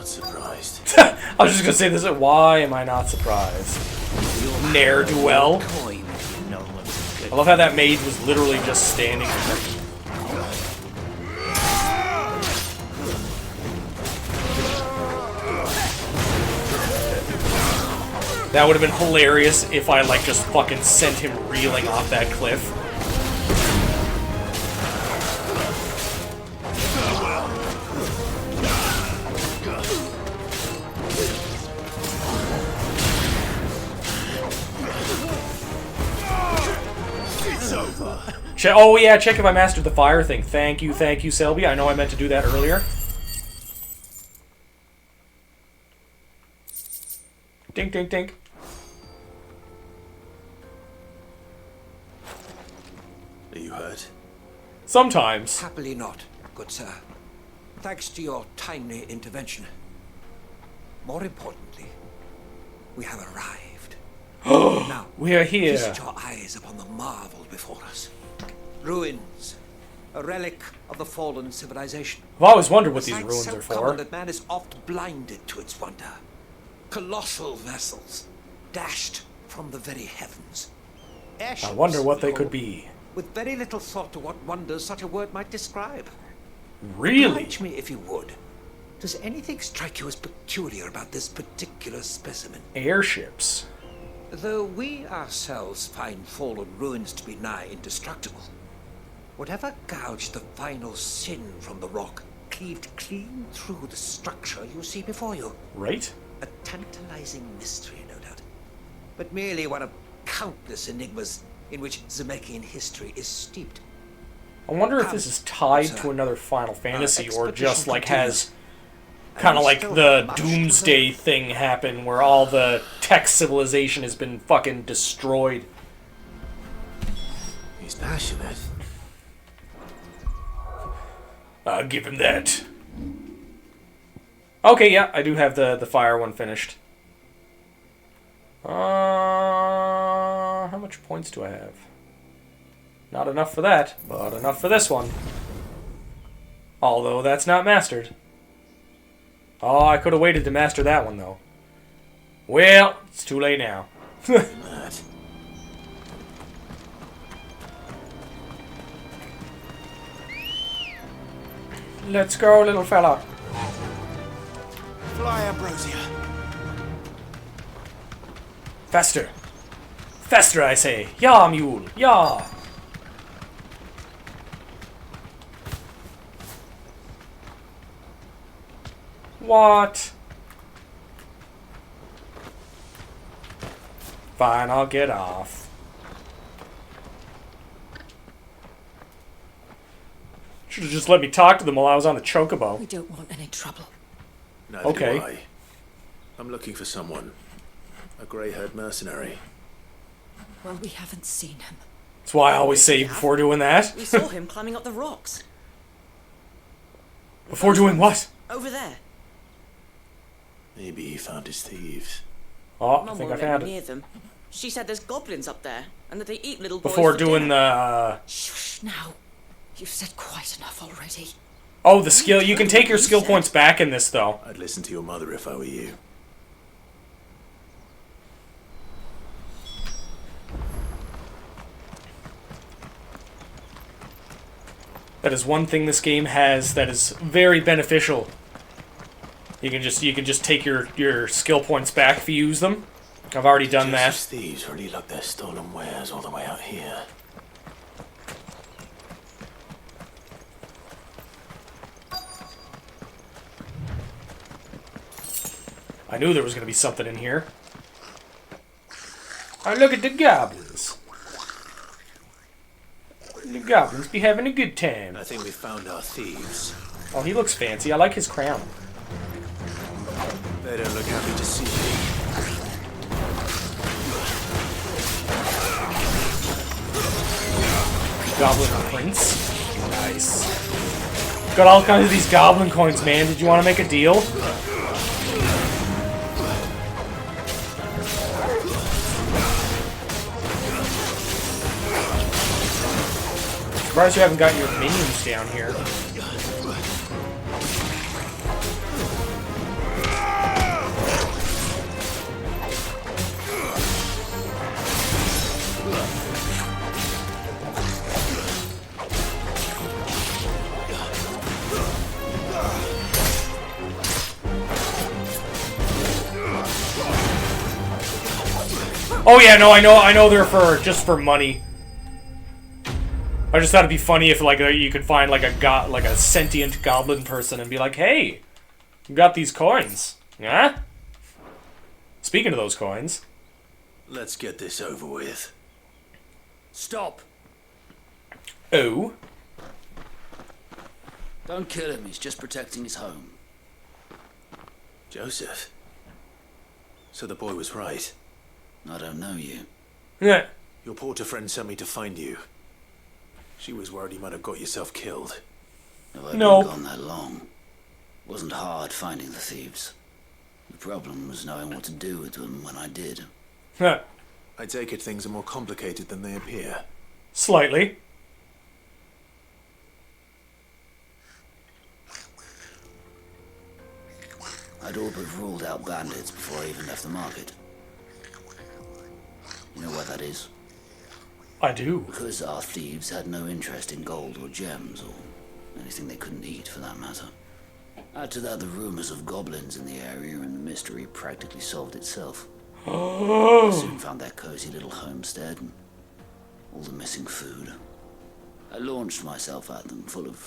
not surprised. I was just gonna say this. Why am I not surprised? Ne'er-do-well. I love how that mage was literally just standing there. That would have been hilarious if I, like, just fucking sent him reeling off that cliff. Oh yeah, check if I mastered the fire thing. Thank you, Selby. I know I meant to do that earlier. Dink, dink, dink. Are you hurt? Sometimes. Happily not, good sir. Thanks to your timely intervention. More importantly, we have arrived. Now, we are here. feast your eyes upon the marvel before us. Ruins, a relic of the fallen civilization. I've always wondered what these Sight ruins so are common for. that man is oft blinded to its wonder. Colossal vessels, dashed from the very heavens. I wonder what they could be. With very little thought to what wonders such a word might describe. Really? Oblige me if you would. Does anything strike you as peculiar about this particular specimen? Airships. Though we ourselves find fallen ruins to be nigh indestructible, whatever gouged the final sin from the rock cleaved clean through the structure you see before you. Right? A tantalizing mystery, no doubt, but merely one of countless enigmas in which Zemeckis history is steeped. I wonder if this is tied to another Final Fantasy or just like has kind of like the Doomsday thing happen where all the tech civilization has been fucking destroyed. He's passionate. I'll give him that. Okay, yeah, I do have the fire one finished. How much points do I have? Not enough for that, but enough for this one. Although that's not mastered. Oh, I could have waited to master that one, though. Well, it's too late now. Let's go, little fella. Fly, Ambrosia. Faster. Faster, I say. Ja, mule. Ja. What? Fine, I'll get off. Should have just let me talk to them while I was on the chocobo. We don't want any trouble. Neither Okay. do I. I'm looking for someone. A grey-haired mercenary. Well, we haven't seen him. That's why I always say before doing that. We saw him climbing up the rocks. Before doing what? Over there. Maybe he found his thieves. Oh, I Mum think I won't let found me it. near them. She said there's goblins up there, and that they eat little boys Before for doing dinner. the... Shush now. You've said quite enough already. Oh, the skill. You can take your skill points back in this, though. I'd listen to your mother if I were you. That is one thing this game has that is very beneficial. You can just take your skill points back if you use them. I've already done that. Joseph's thieves really lug their stolen wares all the way out here. I knew there was going to be something in here. Oh, look at the goblins. The goblins be having a good time. I think we found our thieves. Oh, he looks fancy. I like his crown. They don't look happy to see me. Goblin prince. Nice. Got all kinds of these goblin coins, man. Did you want to make a deal? Surprised you haven't got your minions down here. Oh yeah, no, I know they're just for money. I just thought it'd be funny if like you could find like a sentient goblin person and be like, hey, you got these coins, yeah? Speaking of those coins, Let's get this over with. Stop. oh, Don't kill him, he's just protecting his home. Joseph. So the boy was right. I don't know you. yeah. Your porter friend sent me to find you. She was worried you might have got yourself killed. No, I'd No. been gone that long. It wasn't hard finding the thieves. The problem was knowing what to do with them when I did. Huh. I take it things are more complicated than they appear. Slightly. I'd all but ruled out bandits before I even left the market. You know why that is? I do. Because our thieves had no interest in gold or gems or anything they couldn't eat for that matter. Add to that the rumors of goblins in the area and the mystery practically solved itself. I soon found their cozy little homestead and all the missing food. I launched myself at them full of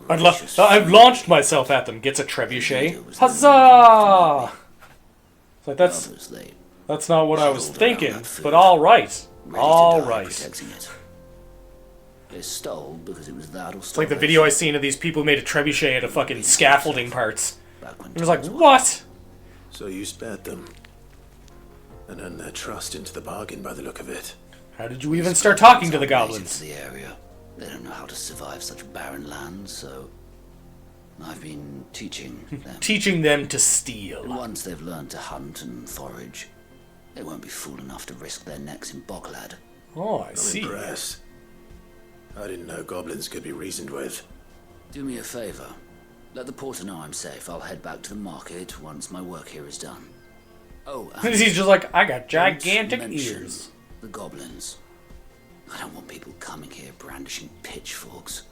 vicious I've food. launched myself at them. Gets a trebuchet. Huzzah! It's like Others, they that's not what I was Shuffled around thinking. that food. But all right, ready all to die right. protecting it. They stole because it was that or It's like the video I seen of these people who made a trebuchet out of fucking scaffolding parts. Back when It was like, times were what? So you spared them. And earned their trust into the bargain by the look of it. How did you even start talking to the native goblins? to the area. They don't know how to survive such barren lands, so I've been teaching them. Teaching them to And steal. once they've learned to hunt and forage, they won't be fool enough to risk their necks in Boglad. Oh, I I'm see. impressed. I didn't know goblins could be reasoned with. Do me a favor. Let the porter know I'm safe. I'll head back to the market once my work here is done. Oh, and He's just like, I got don't gigantic mention ears. the goblins. I don't want people coming here brandishing pitchforks.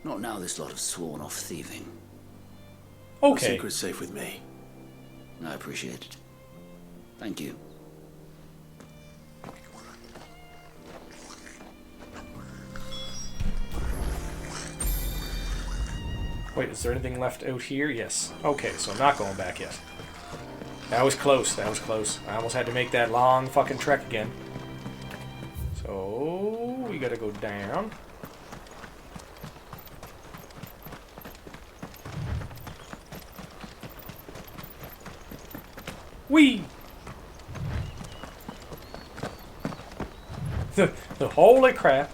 Not now this lot have sworn off thieving. The Okay. secret's safe with me. I appreciate it. Thank you. Wait, is there anything left out here? Yes. Okay, so I'm not going back yet. That was close. That was close. I almost had to make that long fucking trek again. So we gotta go down. Whee! The holy crap.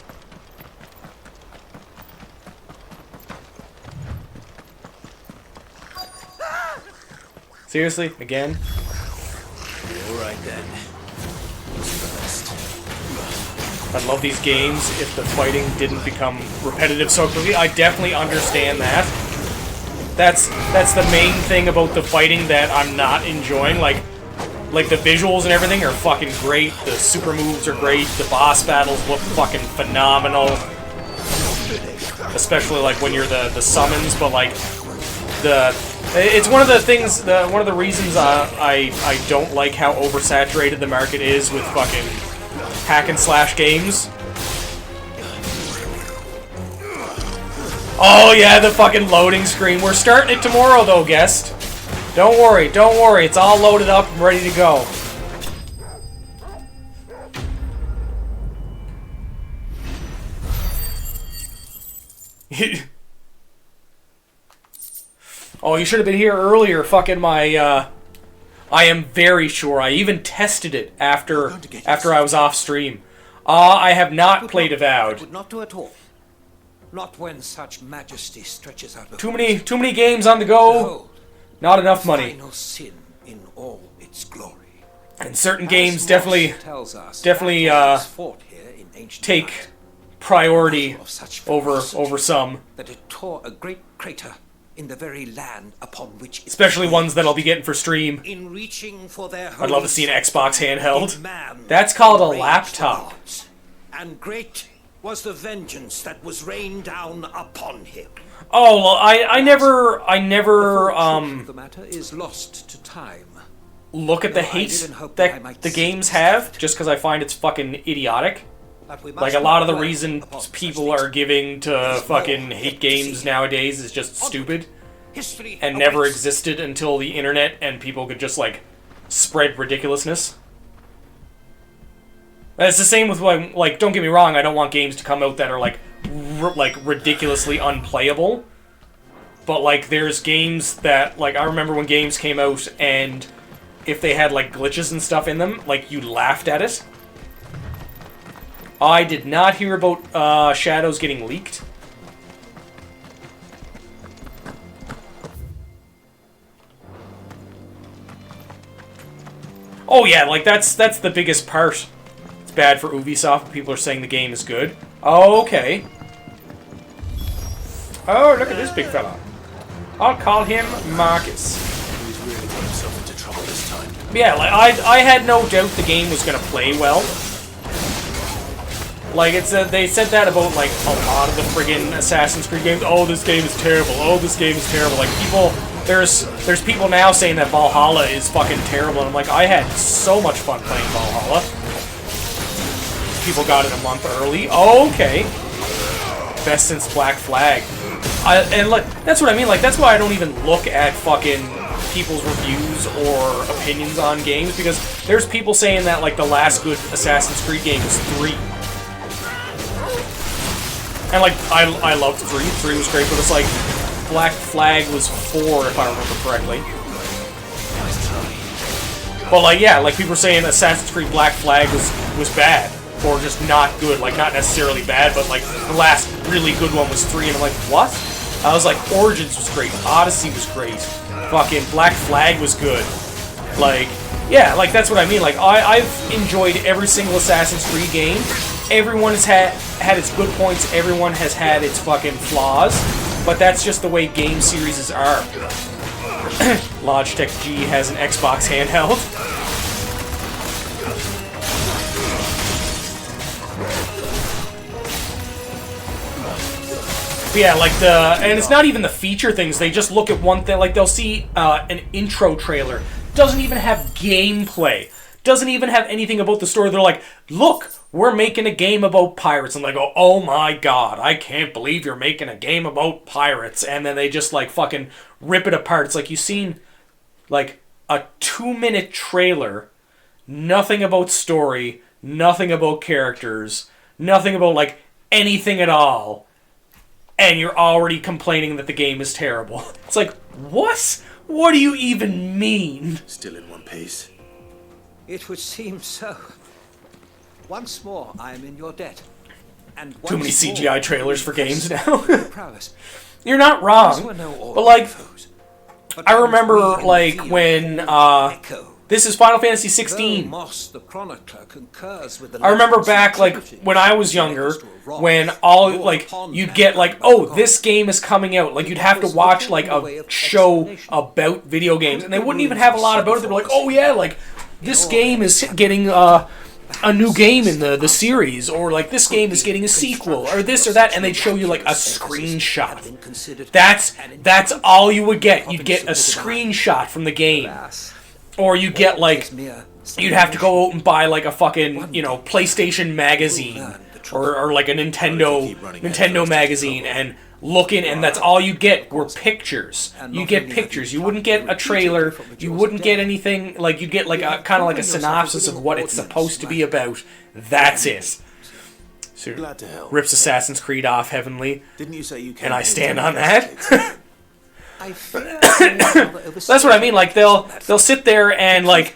Seriously? Again? Alright then. I'd love these games if the fighting didn't become repetitive so quickly. I definitely understand that. That's the main thing about the fighting that I'm not enjoying. Like the visuals and everything are fucking great. The super moves are great. The boss battles look fucking phenomenal. Especially like when you're the summons, but like it's one of the things, one of the reasons I don't like how oversaturated the market is with fucking hack and slash games. Oh yeah, the fucking loading screen. We're starting it tomorrow though, guest. Don't worry, it's all loaded up and ready to go. Oh, you should have been here earlier. Fucking my, I am very sure. I even tested it after I was off stream. I have not played Avowed. Would not do at all. Not when such majesty stretches out before Too many games on the go. Behold, Not enough money. final sin in all its glory. And certain As games Moss definitely tells us, definitely, battles fought here in ancient take times, priority of such over ferocity some. that it tore a great crater in the very land upon which it Especially was ones that I'll be raged. getting for stream. In reaching for their I'd love to see an Xbox handheld. Man That's called a enraged the laptop. gods, and great was the vengeance that was rained down upon him. Oh, well, I never, The truth of the matter is lost to time. look at the No, I hate didn't hope that I that might the see games this have, happen. just because I find it's fucking idiotic. But we Like, must a lot of the not dwell reason upon such people things. are giving to There's fucking more hate yet to games see. nowadays is just stupid History and never awaits. existed until the internet and people could just, like, spread ridiculousness. And it's the same with, like, don't get me wrong, I don't want games to come out that are, like, ridiculously unplayable. But, like, there's games that, like, I remember when games came out and if they had, like, glitches and stuff in them, like, you laughed at it. I did not hear about Shadows getting leaked. Oh yeah, like that's the biggest part. It's bad for Ubisoft. People are saying the game is good. Oh, okay. Oh, look at this big fella. I'll call him Marcus. He's really got himself into trouble this time. Yeah, like I had no doubt the game was gonna play well. Like they said that about like a lot of the friggin' Assassin's Creed games. Oh, this game is terrible. Oh, this game is terrible. Like there's people now saying that Valhalla is fucking terrible, and I'm like, I had so much fun playing Valhalla. People got it a month early. Oh, okay. Best since Black Flag. And like that's what I mean. Like that's why I don't even look at fucking people's reviews or opinions on games, because there's people saying that like the last good Assassin's Creed game is 3. And like I loved 3. 3 was great, but it's like Black Flag was 4 if I remember correctly. But like yeah, like people were saying Assassin's Creed Black Flag was bad. Or just not good, like not necessarily bad, but like the last really good one was 3, and I'm like, what? I was like, Origins was great, Odyssey was great, fucking Black Flag was good. Like, yeah, like that's what I mean. Like I've enjoyed every single Assassin's Creed game. Everyone has had its good points, everyone has had its fucking flaws, but that's just the way game series are. Logitech G has an Xbox handheld. Yeah, like and it's not even the feature things, they just look at one thing, like they'll see an intro trailer, doesn't even have gameplay, doesn't even have anything about the story, they're like, look, we're making a game about pirates, and they go, oh my god, I can't believe you're making a game about pirates, and then they just like fucking rip it apart. It's like you've seen like a 2-minute trailer, nothing about story, nothing about characters, nothing about like anything at all, and you're already complaining that the game is terrible. It's like, what? What do you even mean? Still in one piece. It would seem so. Once more, I am in your debt. And Too many once more, CGI trailers for games now. prowess. You're not These wrong, were no but ordinary like, foes. But I those remember we like feel when echo. this is Final Fantasy Though 16. Moss the chronicler concurs with the I remember legends back, and like, activities when I of was the younger, Celestial Rock, when all, drawn like, upon you'd get, like, mankind by oh, God. this game is coming out. Like, you'd have to watch, like, a show about video games, and they wouldn't even have a lot about it. They'd be like, oh, yeah, like, this game is getting, a new game in the series, or, like, this game is getting a sequel, or this or that, and they'd show you, like, a screenshot. That's all you would get. You'd get a screenshot from the game. Or you get, like, you'd have to go out and buy, like, a fucking, you know, PlayStation magazine, or like a Nintendo magazine, and look in, and that's all you get were pictures. You get pictures. You wouldn't get a trailer. You wouldn't get anything, like, you'd get, like, a kind of like a synopsis of what it's supposed to be about. That's it. So, Glad to help. rips Assassin's Creed off heavenly, Didn't you say you came and I here stand to on that. investigate? I fear that's That's what I mean, like, they'll sit there and, like,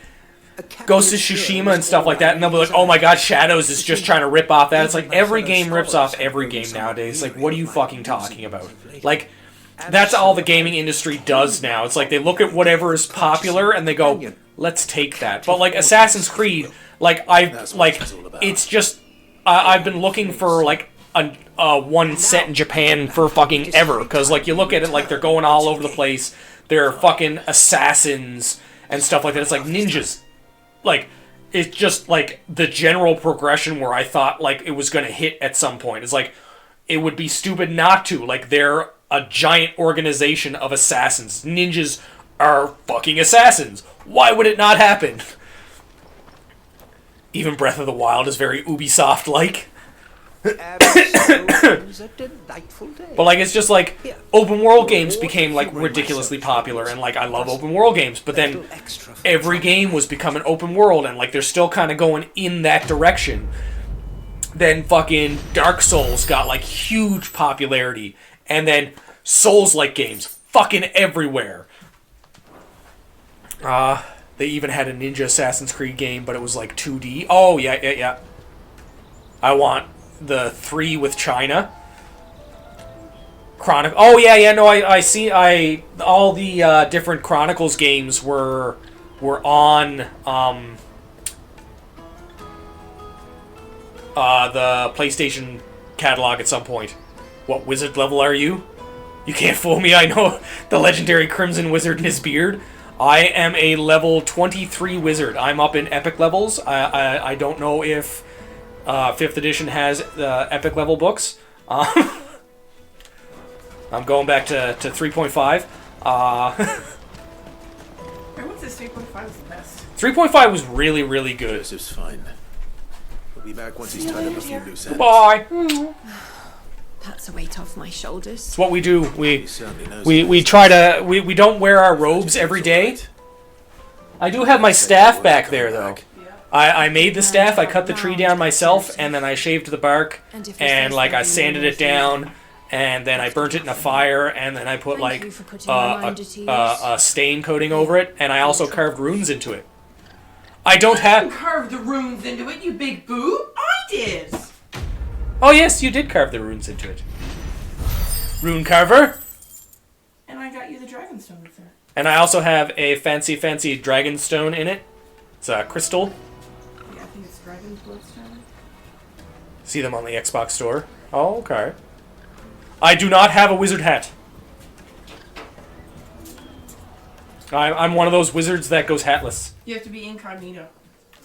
Ghost of Tsushima and stuff like that, and they'll be like, oh my god, Shadows is just trying to rip off that. It's like, every game rips off every game nowadays. Like, what are you fucking talking about? Like, that's all the gaming industry does now. It's like, they look at whatever is popular, and they go, let's take that. But, like, Assassin's Creed, like, it's just, I've been looking for, like, one set in Japan for fucking ever, because, like, you look at it, like, they're going all over the place, they're fucking assassins and stuff like that. It's like ninjas. Like, it's just, like, the general progression where I thought, like, it was going to hit at some point. It's like, it would be stupid not to. Like, they're a giant organization of assassins. Ninjas are fucking assassins. Why would it not happen? Even Breath of the Wild is very Ubisoft-like. It was a delightful day. But, like, it's just, like, open world games became, like, ridiculously popular, and, like, I love open world games, but then every game was becoming open world, and, like, they're still kind of going in that direction. Then fucking Dark Souls got, like, huge popularity, and then Souls-like games fucking everywhere. They even had a Ninja Assassin's Creed game, but it was, like, 2D. Oh, yeah. I want the 3 with China. Oh, yeah, no, I see, all the, different Chronicles games were on, the PlayStation catalog at some point. What wizard level are you? You can't fool me, I know the legendary Crimson Wizard and his beard. I am a level 23 wizard. I'm up in epic levels. I don't know if 5th edition has epic level books. I'm going back to 3.5. Everyone says 3.5 is the best. 3.5 was really, really good. Joseph's fine. We'll be back once he's tied up a few loose ends. Bye. That's a weight off my shoulders. It's what we do. He certainly knows We try to... We don't wear our robes every day. I do have my staff back there, though. I made the staff, I cut the tree down myself, and then I shaved the bark, and, like, I sanded it down, and then I burnt it in a fire, and then I put, like, a stain coating over it, and I also carved runes into it. I don't You have... carved the runes into it, you big boob. I did. Oh, yes, you did carve the runes into it. Rune carver. And I got you the dragonstone with it. And I also have a fancy dragonstone in it. It's a crystal. Yeah, I think it's dragon's bloodstone. See them on the Xbox store. Oh, okay. I do not have a wizard hat. I'm one of those wizards that goes hatless. You have to be incognito.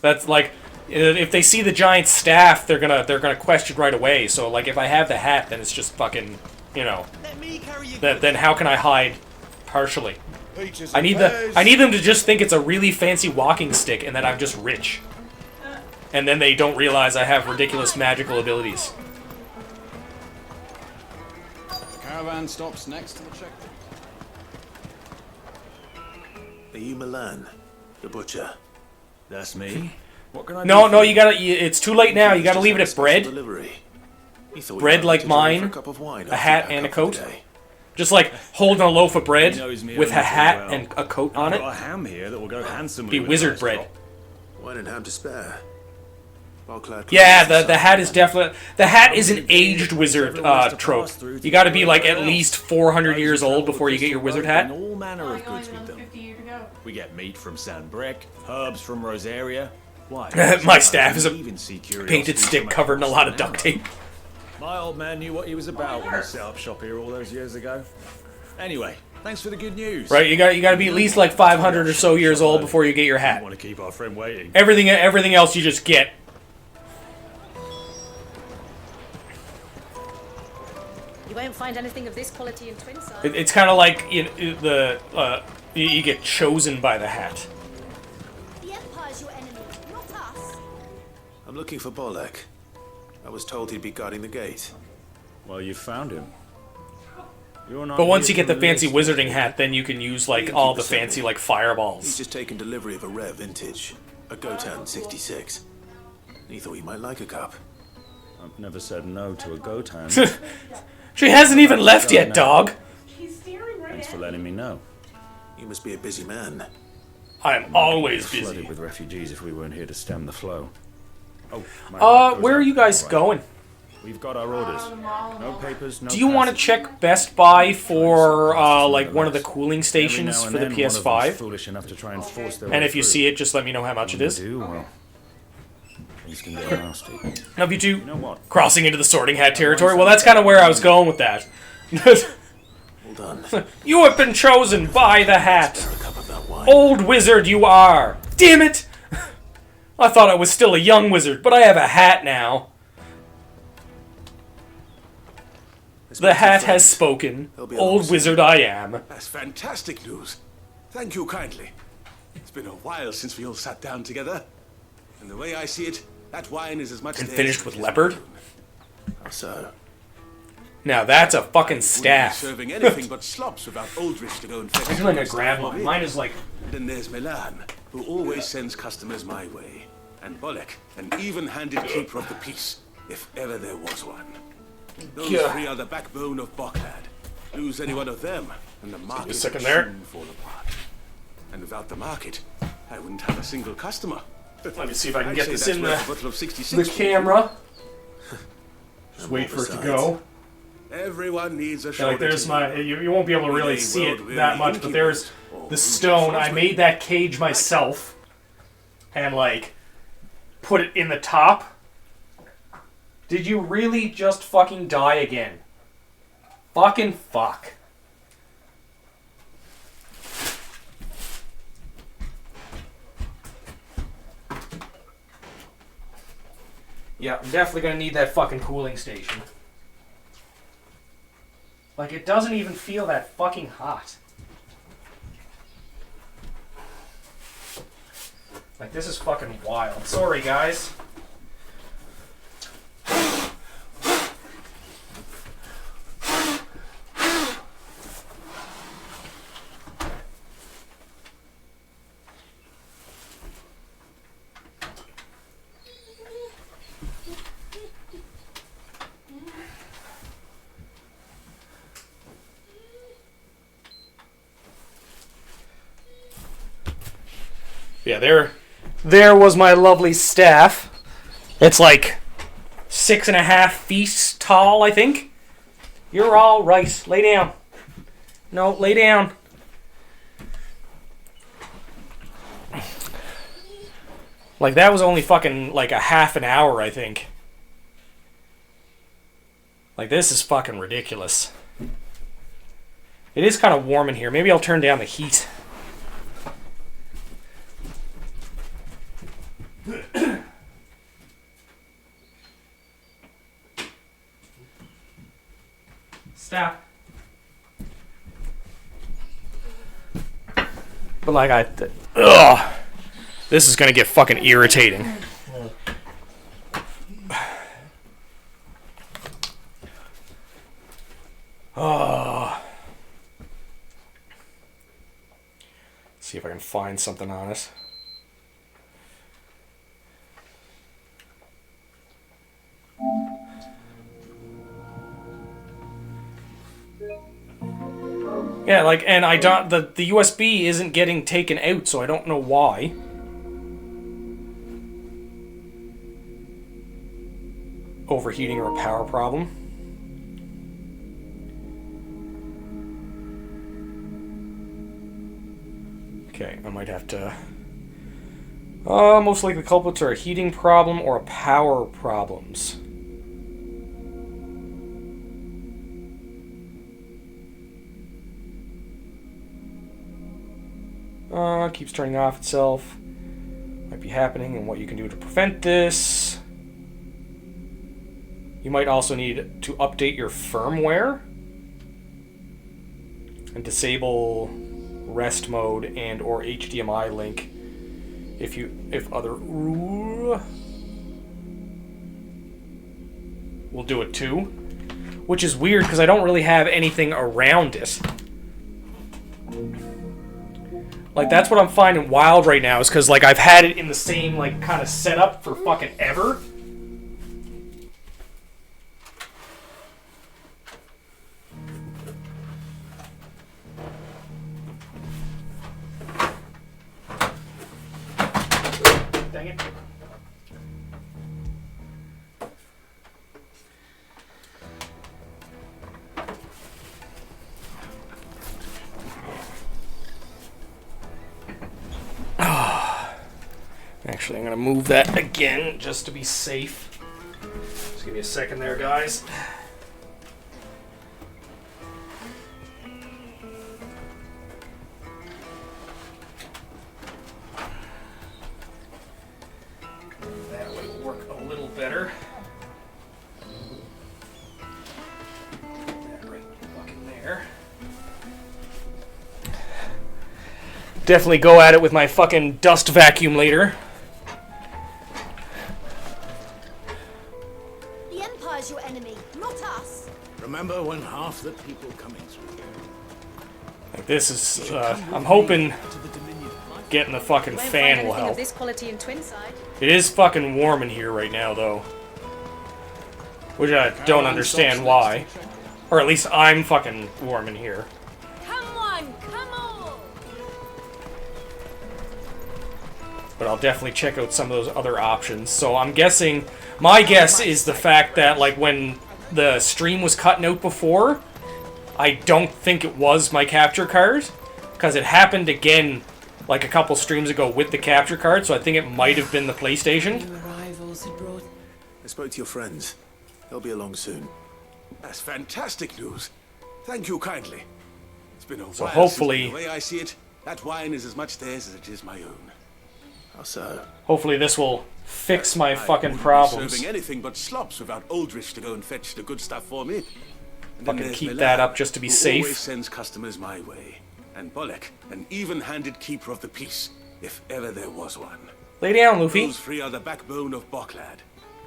That's like, if they see the giant staff, they're gonna question right away. So like, if I have the hat, then it's just fucking, you know. Then how can I hide partially? I need them to just think it's a really fancy walking stick and that I'm just rich. And then they don't realize I have ridiculous magical abilities. The caravan stops next to the checkpoint. Are you Milan, the butcher? That's me. What can I No, you gotta. It's too late now. You gotta leave it at bread. Delivery. Bread like mine, a hat and a coat. Just like holding a loaf of bread with a hat and a coat on it. I've got a ham here that will go handsomely Be with wizard a nice bread. drop. Wine and ham to spare. Yeah, the hat is definitely... The hat is an aged wizard trope. You gotta be like at least 400 years old before you get your wizard hat. All manner of goods with another them. 50 years ago. We get meat from San Brec, herbs from Rosaria. Why? My staff is a even see painted curiosities stick from covered in a across lot of the duct tape. My old man knew what he was about when he set up shop here all those years ago. Anyway, thanks for the good news. Right, you gotta be at least like 500 or so years old before you get your I hat. want to keep our friend waiting. Everything else you just get. You won't find anything of this quality in Twinside. It's kind of like you get chosen by the hat. The Empire's your enemy, not us. I'm looking for Bolek. I was told he'd be guarding the gate. Well, you found him. You're not But once you here get the for fancy list. wizarding hat, then you can use like all the fancy like He's fireballs. just taken delivery of a rare vintage, a Gotan 66. He thought he might like a cup. I've never said no to a Gotan. She hasn't even left yet, dog. He's staring right Thanks at for letting me know. You must be a busy man. I'm always Flooded busy. with refugees if we weren't here to stem the flow. Oh, my goes Where are out you guys right. going? We've got our orders. No papers, no Do you want to passage. check Best Buy for like one of the cooling stations Every for now the and then, one of them's PS5? foolish enough to try and force their And way if you through. see it, just let me know how much it When is. they do, well, things can get nasty. Now, if you do, know what? crossing into the Sorting Hat territory. Well, that's kind of where I was going with that. Hold on. You have been chosen by the hat. Spare a cup of that wine. Old wizard you are. Damn it! I thought I was still a young wizard, but I have a hat now. This The makes a hat friend. has spoken. He'll be Old almost wizard I am. That's fantastic news. Thank you kindly. It's been a while since we all sat down together. And the way I see it, that wine is as much And theirs finished as with it is leopard? mine. How so? Now that's a fucking Wouldn't be staff. serving anything but slops without Aldrich to go and fetch. Actually, I'm gonna grab mine. Mine is like... Then there's Milan, who always sends customers my way. And Bolek, an even-handed keeper of the peace, if ever there was one. Those Yeah. three are the backbone of Boklad. Lose any one of them, and the market a second would there. soon fall apart. And without the market, I wouldn't have a single customer. Let me see if I can I'd get say this that's in worth a bottle of the 66 camera. Just wait for it to go. Everyone needs a Yeah, shoulder like there's to my... You won't be able to really They see it world-weary that much, but there's innkeepers, or the who's stone. I responsible. made that cage myself. And, like, put it in the top. Did you really just fucking die again? Fucking fuck. Yeah, I'm definitely gonna need that fucking cooling station. Like, it doesn't even feel that fucking hot. Like, this is fucking wild. Sorry, guys. Yeah, there was my lovely staff. It's like 6.5 feet tall, I think. You're all right. Lay down. No, lay down. Like, that was only fucking, like, a half an hour, I think. Like, this is fucking ridiculous. It is kind of warm in here. Maybe I'll turn down the heat. Stop. But like ugh, this is gonna get fucking irritating. Oh. See if I can find something on it. Yeah, like, and I don't, the USB isn't getting taken out, so I don't know why. Overheating or a power problem. Okay, I might have to... most likely the culprits are a heating problem or a power problems. Keeps turning off itself. Might be happening, and what you can do to prevent this. You might also need to update your firmware and disable rest mode and or HDMI link if other will do it too, which is weird because I don't really have anything around it. Like, that's what I'm finding wild right now, is because, like, I've had it in the same, like, kind of setup for fucking ever. Dang it. Actually, I'm going to move that again just to be safe. Just give me a second there, guys. That way will work a little better. That right fucking there. Definitely go at it with my fucking dust vacuum later. The Empire's your enemy, not us. Remember when half the people coming through. Like this is, I'm hoping getting the fucking fan will help. Of this quality in Twinside. It is fucking warm in here right now, though. Which I don't understand why. Or at least I'm fucking warm in here. Come on, come on. But I'll definitely check out some of those other options. So I'm guessing, my guess is the fact that, like, when the stream was cutting out before, I don't think it was my capture card. Because it happened again, like, a couple streams ago with the capture card, so I think it might have been the PlayStation. I spoke to your friends. They'll be along soon. That's fantastic news. Thank you kindly. It's been a while So hopefully, since, the way I see it, that wine is as much theirs as it is my own. How so? hopefully this will fix my I fucking wouldn't be problems. serving anything but slops without Aldrich to go and fetch the good stuff for me. And then Fucking there's keep Milan, that up just to be who safe. always sends customers my way. And Bolek, an even-handed keeper of the peace, if ever there was one. Lay down, Luffy. Those three are the backbone of Boklad.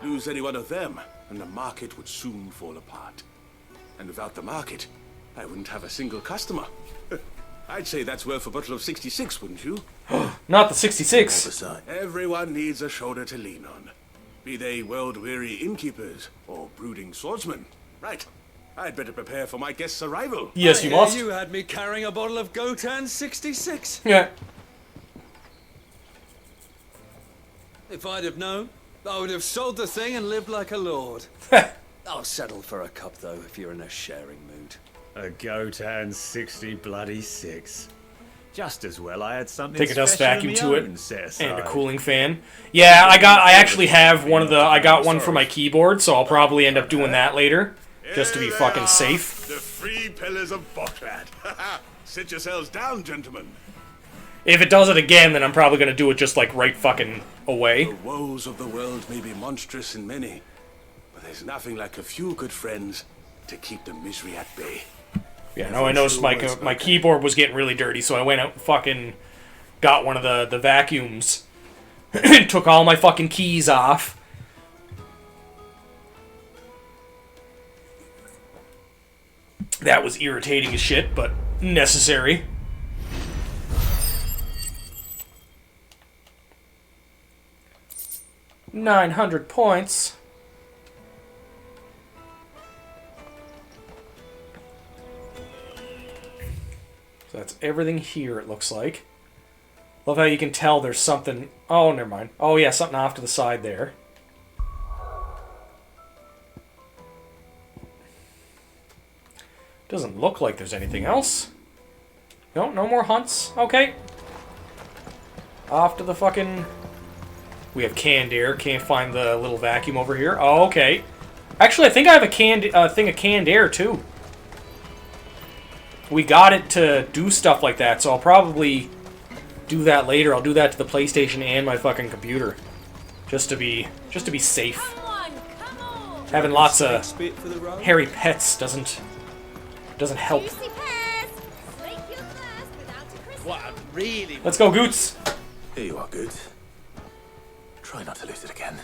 Lose any one of them, and the market would soon fall apart. And without the market, I wouldn't have a single customer. I'd say that's worth a bottle of 66, wouldn't you? Not the 66. Everyone needs a shoulder to lean on. Be they world-weary innkeepers or brooding swordsmen. Right. I'd better prepare for my guest's arrival. Yes, you must. You had me carrying a bottle of Gotan 66. Yeah. If I'd have known, I would have sold the thing and lived like a lord. I'll settle for a cup, though, if you're in a sharing mood. A Gotan 60 bloody 6. Just as well I had something Take a dust special vacuum of to my it own set and a aside. cooling fan. Yeah, I actually have one of the, I got one for my keyboard, so I'll probably end up doing that later. Just to be fucking safe. The three pillars of Boklad. Sit yourselves down, gentlemen. If it does it again, then I'm probably gonna do it just like right fucking away. The woes of the world may be monstrous in many, but there's nothing like a few good friends to keep the misery at bay. Yeah, no, I noticed my keyboard was getting really dirty, so I went out and fucking got one of the vacuums. Took all my fucking keys off. That was irritating as shit, but necessary. $900. So that's everything here, it looks like. Love how you can tell there's something... Oh, never mind. Oh, yeah, something off to the side there. Doesn't look like there's anything else. No, no more hunts. Okay. Off to the fucking... We have canned air. Can't find the little vacuum over here. Oh, okay. Actually, I think I have a thing of canned air, too. We got it to do stuff like that, so I'll probably do that later. I'll do that to the PlayStation and my fucking computer. Just to be safe. Having lots of hairy pets doesn't help. What really? Let's go, Goots. Here you are, Goots. Try not to lose it again.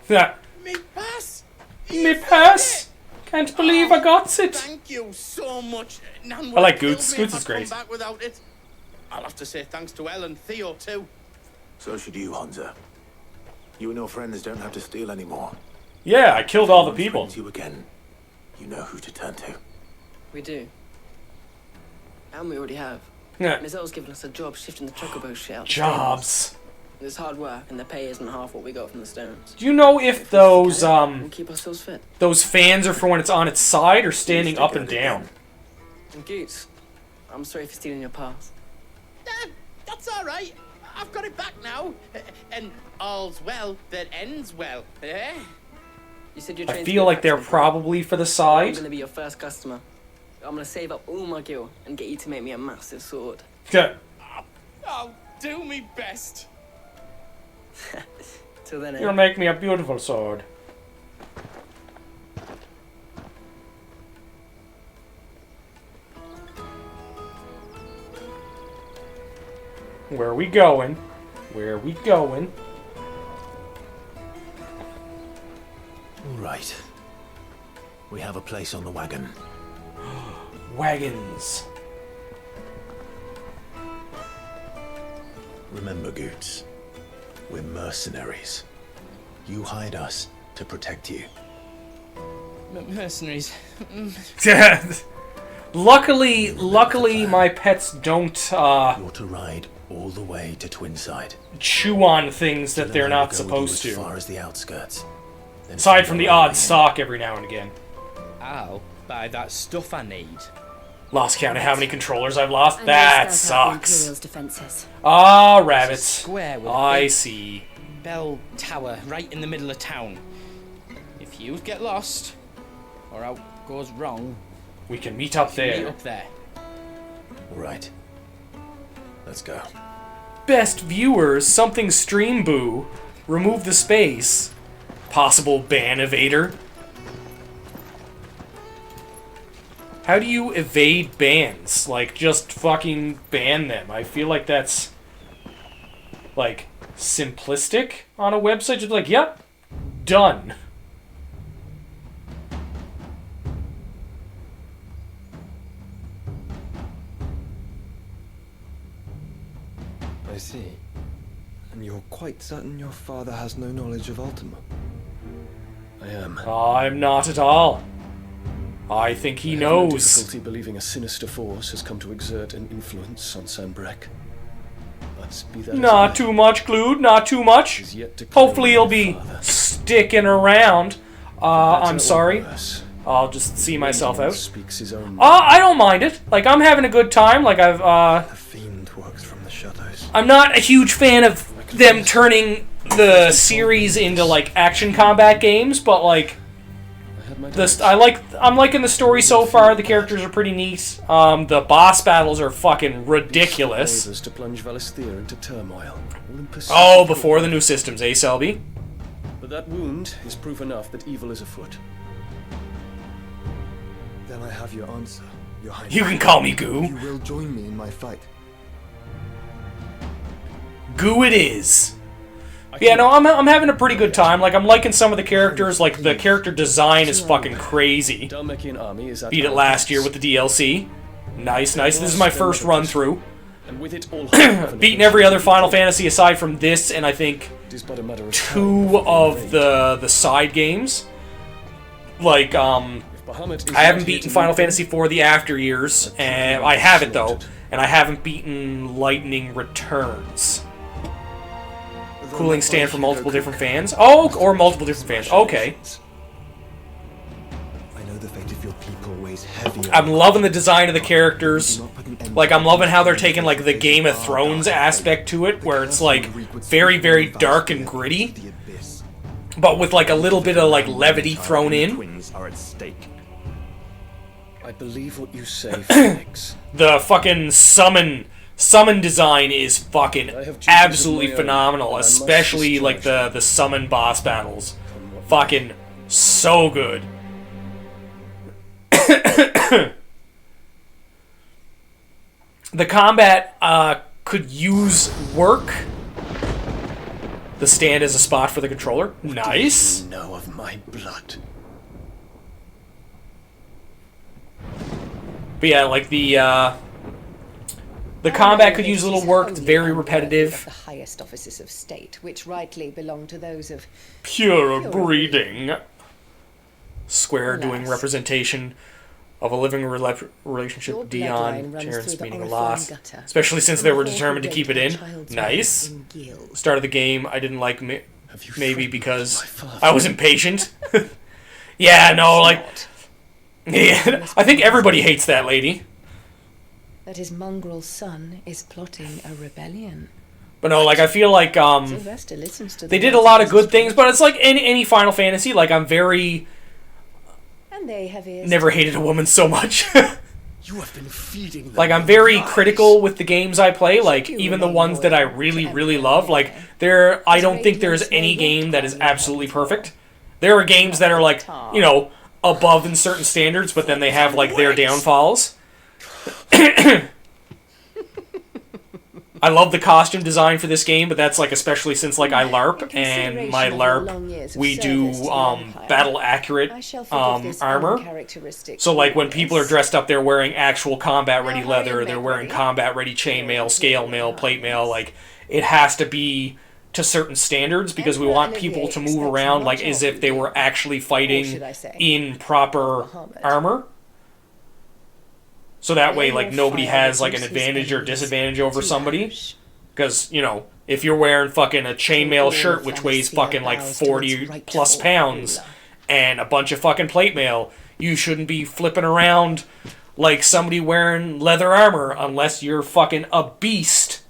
Yeah. Me pass. Me pass. Can't believe I got it. Thank you so much. None I like would have Goots. killed me Goots if is I'd come great. back without it. I'll have to say thanks to Elle and Theo too. So should you, Hansa. You and your friends don't have to steal anymore. Yeah, I killed all the If people. anyone finds you again, you know who to turn to. We do. And we already have. Yeah. Mizelle's given us a job shifting the chocobo shit out. the Jobs. stables. It's hard work, and the pay isn't half what we got from the stones. Do you know if those We'll keep ourselves fit. those fans are for when it's on its side or standing up and down? And Goots, I'm sorry for stealing your pass. That's all right. I've got it back now. And all's well that ends well. Eh? You said you're I trained to feel be a like they're blacksmith. probably for the I'm side. gonna be your first customer. I'm gonna save up all my gil and get you to make me a massive sword. Okay. I'll do me best. Till then, You'll make me a beautiful sword. Where are we going? Where are we going? All right. We have a place on the wagon. Wagons. Remember, Goots, we're mercenaries. You hide us to protect you. Mercenaries. Luckily, my pets don't You're to ride all the way to Twinside. chew on things that they're not Go supposed you to. as far as the outskirts. Then Aside follow from the our odd way. stock every now and again. I'll buy that stuff I need. Lost count of how many controllers I've lost. And That they scout out the sucks. Imperial's defenses. Ah, rabbits. Square with a I big see. bell tower right in the middle of town. If you get lost, or out goes wrong, We can meet up meet there. up there. All right. Let's go. Best viewers, something stream boo. Remove the space. Possible ban evader. How do you evade bans? Like, just fucking ban them. I feel like that's, like, simplistic on a website. Just like, yep, done. I see. And you're quite certain your father has no knowledge of Ultima? I am. I'm not at all. I think he I have no knows. difficulty believing a sinister force has come to exert an influence on Sanbreque. But be that as it Not may, too much, Glued, not too much. is yet to claim Hopefully he'll my be father. sticking around. I'm Better or sorry. worse, I'll just see myself Radiant out. speaks his own I don't mind it. Like, I'm having a good time. Like, The fiend works from the shadows. I'm not a huge fan of them turning the series into, like, action combat games, but, like, I'm liking the story so far. The characters are pretty neat. The boss battles are fucking ridiculous. Favors to plunge Valisthea into turmoil. all in pursuit Oh, of before the new systems, eh, Selby? But that wound is proof enough that evil is afoot. Then I have your answer, Your Highness. You can call me Goo. You will join me in my fight. Goo it is. Yeah, no, I'm having a pretty good time. Like, I'm liking some of the characters. Like, the character design is fucking crazy. Dhalmekian army is at Beat it our last backs. year with the DLC. Nice, nice. This is my first run through. And with it all Beaten every other Final Fantasy aside from this, and I think it is but a matter of two of the side games. Like, I haven't beaten Final Fantasy IV the After Years, and I have it though, and I haven't beaten Lightning Returns. Cooling stand for multiple different fans. Oh, or multiple different fans. Okay. I know the fate of your people weighs heavy. I'm loving the design of the characters. Like, I'm loving how they're taking, like, the Game of Thrones aspect to it, where it's, like, very, very dark and gritty, but with, like, a little bit of, like, levity thrown in. Twins are at stake. I believe what you say, Phoenix. The fucking summon design is fucking absolutely phenomenal, especially, like, the summon boss battles. Fucking so good. The combat could use work. The stand is a spot for the controller. Nice. You know of my blood. But yeah, like the combat could use a little work. It's very repetitive. The highest offices of state, which rightly belong to those of Pure breeding. Square doing representation of a living relationship with Dion, Terrence meaning a loss. Especially since they were determined to keep it in. Nice. Start of the game, I didn't like maybe because I was impatient. Yeah, no, like... Yeah, I think everybody hates that lady. that his mongrel son is plotting a rebellion. But no, like, I feel like, Sylvester listens to they the did a lot of good things, but it's like in any Final Fantasy, like, I'm very... And they have ears. Never hated a woman so much. You have been feeding them. Like, I'm very critical with the games I play, like, even the ones that I really, really love. Like, I don't think there's any game that is absolutely perfect. There are games that are, like, you know, above in certain standards, but then they have, like, their downfalls. I love the costume design for this game, but that's like especially since like I LARP, and my LARP we do battle accurate armor. So like when people are dressed up, they're wearing actual combat ready leather, they're wearing combat ready chainmail, scale mail, plate mail. Like it has to be to certain standards because we want people to move around like as if they were actually fighting in proper armor. So that way, like, nobody has, like, an advantage or disadvantage over somebody. Because, you know, if you're wearing fucking a chainmail shirt, which weighs fucking, like, 40 plus pounds, and a bunch of fucking plate mail, you shouldn't be flipping around like somebody wearing leather armor unless you're fucking a beast.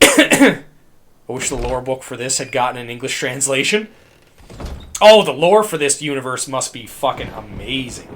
I wish the lore book for this had gotten an English translation. Oh, the lore for this universe must be fucking amazing.